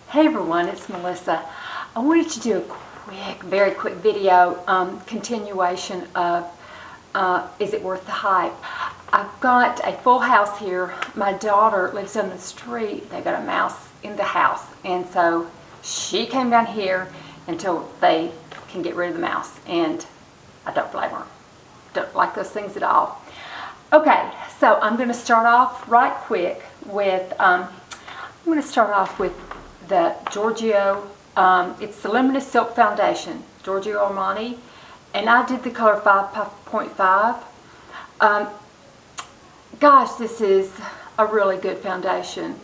Hey everyone, it's Melissa. I wanted to do a very quick video continuation of Is It Worth the Hype? I've got a full house here. My daughter lives on the street. They got a mouse in the house, and so she came down here until they can get rid of the mouse, and I don't blame her. Don't like those things at all. Okay, so I'm going to start off right quick with the Giorgio, it's the Luminous Silk Foundation, Giorgio Armani, and I did the color 5.5. Gosh, this is a really good foundation.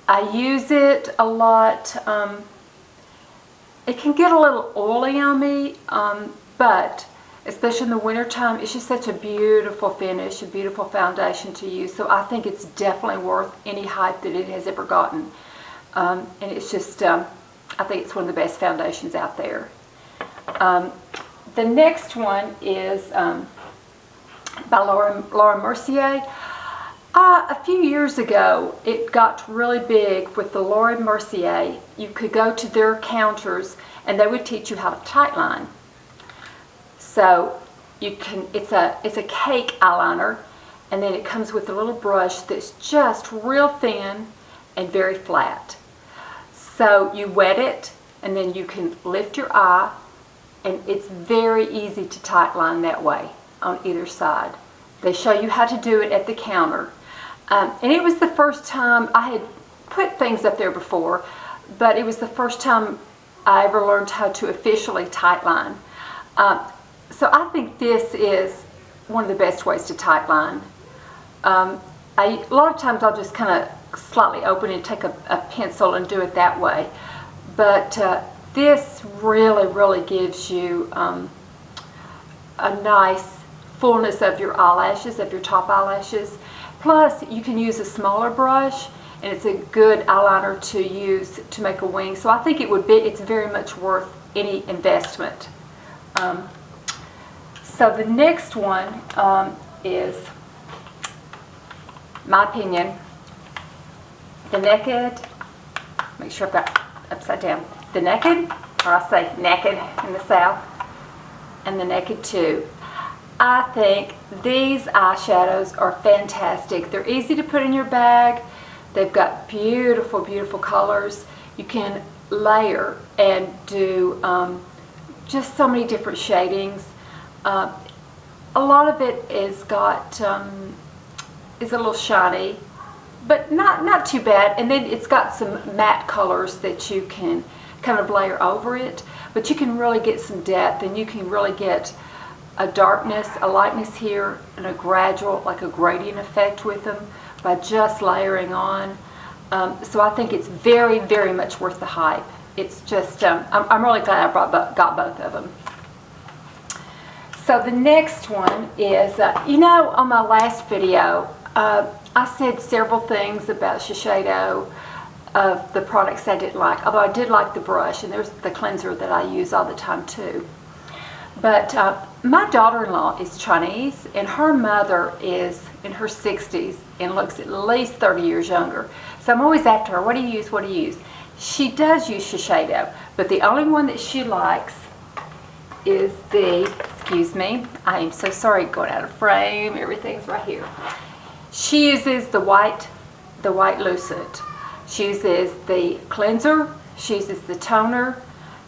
I use it a lot. It can get a little oily on me, but especially in the winter time, it's just such a beautiful finish, a beautiful foundation to use. So I think it's definitely worth any hype that it has ever gotten. And it's just, I think it's one of the best foundations out there. The next one is by Laura Mercier. A few years ago, it got really big with the Laura Mercier. You could go to their counters and they would teach you how to tightline. So you can, it's a cake eyeliner, and then it comes with a little brush that's just real thin and very flat. So you wet it, and then you can lift your eye, and it's very easy to tightline that way on either side. They show you how to do it at the counter. And it was the first time I had put things up there before, but it was the first time I ever learned how to officially tightline. So I think this is one of the best ways to tightline. A lot of times I'll just kind of slightly open and take a pencil and do it that way. But this really gives you a nice fullness of your eyelashes, of your top eyelashes. Plus, you can use a smaller brush, and it's a good eyeliner to use to make a wing. So I think it's very much worth any investment. So the next one is, my opinion, the Naked. Make sure I've got upside down. The Naked, or I say Naked in the South, and the Naked 2. I think these eyeshadows are fantastic. They're easy to put in your bag. They've got beautiful colors. You can layer and do just so many different shadings. A lot of it is is a little shiny, but not too bad. And then it's got some matte colors that you can kind of layer over it, but you can really get some depth, and you can really get a darkness, a lightness here, and a gradual, like a gradient effect with them by just layering on. So I think it's very much worth the hype. It's just, I'm really glad I got both of them. So the next one is, on my last video, I said several things about Shiseido, of the products I didn't like, although I did like the brush, and there's the cleanser that I use all the time too. But my daughter-in-law is Chinese, and her mother is in her 60s and looks at least 30 years younger. So I'm always after her, what do you use, what do you use? She does use Shiseido, but the only one that she likes is the, excuse me, I am so sorry, going out of frame, everything's right here. She uses the white Lucid. She uses the cleanser, she uses the toner,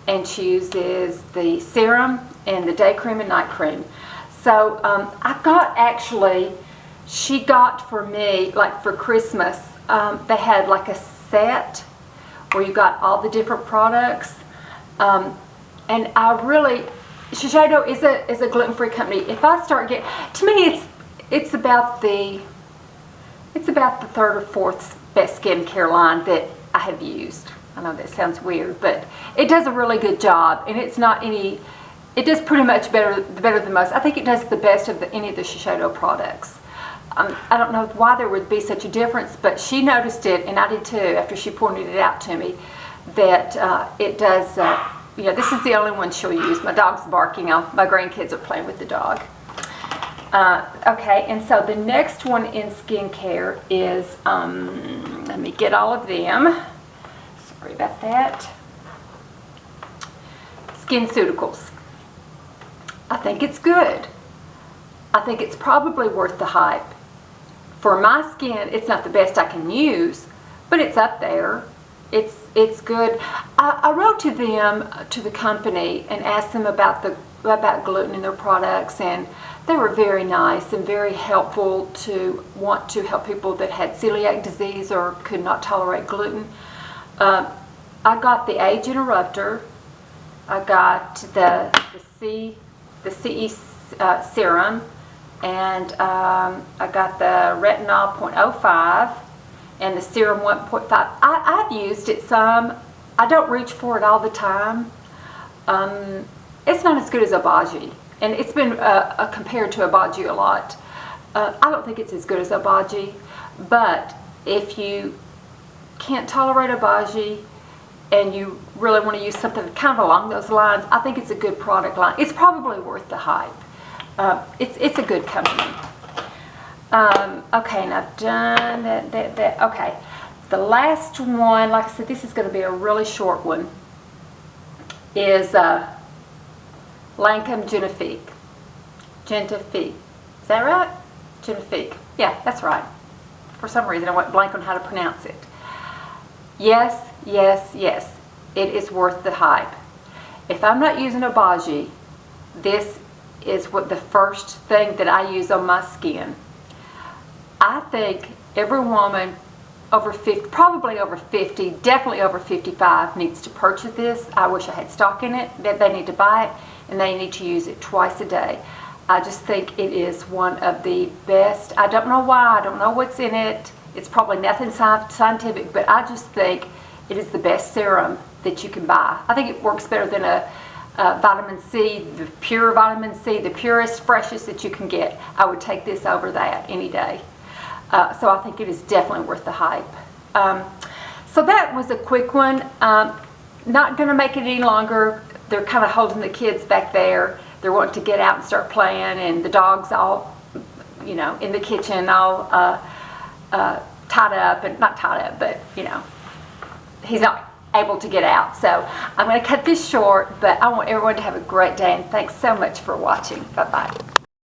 and she uses the serum and the day cream and night cream. So I got, actually, she got for me, like for Christmas, they had like a set where you got all the different products. And I really, Shiseido is a gluten-free company. If I start getting, to me it's about the third or fourth best skincare line that I have used. I know that sounds weird, but it does a really good job, and it's not any, it does pretty much better than most. I think it does the best of any of the Shiseido products. I don't know why there would be such a difference, but she noticed it, and I did too, after she pointed it out to me, that it does, this is the only one she'll use. My dog's barking. My grandkids are playing with the dog. Okay, and so the next one in skincare is, let me get all of them. Sorry about that. SkinCeuticals. I think it's good. I think it's probably worth the hype. For my skin, it's not the best I can use, but it's up there. It's good. I wrote to them, to the company, and asked them about gluten in their products, and they were very nice and very helpful to want to help people that had celiac disease or could not tolerate gluten. I got the age interrupter. I got the CE serum, and I got the retinol 0.05 and the serum 1.5. I've used it some. I don't reach for it all the time. It's not as good as Obagi, and it's been compared to Obagi a lot. I don't think it's as good as Obagi, but if you can't tolerate Obagi and you really want to use something kind of along those lines, I think it's a good product line. It's probably worth the hype. It's a good company. Okay, and I've done that. Okay, the last one, like I said, this is going to be a really short one, is Lancome Génifique. Génifique. Is that right? Génifique. Yeah, that's right. For some reason, I went blank on how to pronounce it. Yes, yes, yes. It is worth the hype. If I'm not using Obagi, this is what the first thing that I use on my skin. I think every woman over 50, probably over 50, definitely over 55 needs to purchase this. I wish I had stock in it. They need to buy it, and they need to use it twice a day. I just think it is one of the best. I don't know why. I don't know what's in it. It's probably nothing scientific, but I just think it is the best serum that you can buy. I think it works better than a vitamin C, the pure vitamin C, the purest, freshest that you can get. I would take this over that any day. So I think it is definitely worth the hype. So that was a quick one. Not going to make it any longer. They're kind of holding the kids back there. They're wanting to get out and start playing, and the dog's all, you know, in the kitchen, all tied up, and not tied up, but, you know, he's not able to get out. So I'm going to cut this short, but I want everyone to have a great day, and thanks so much for watching. Bye-bye.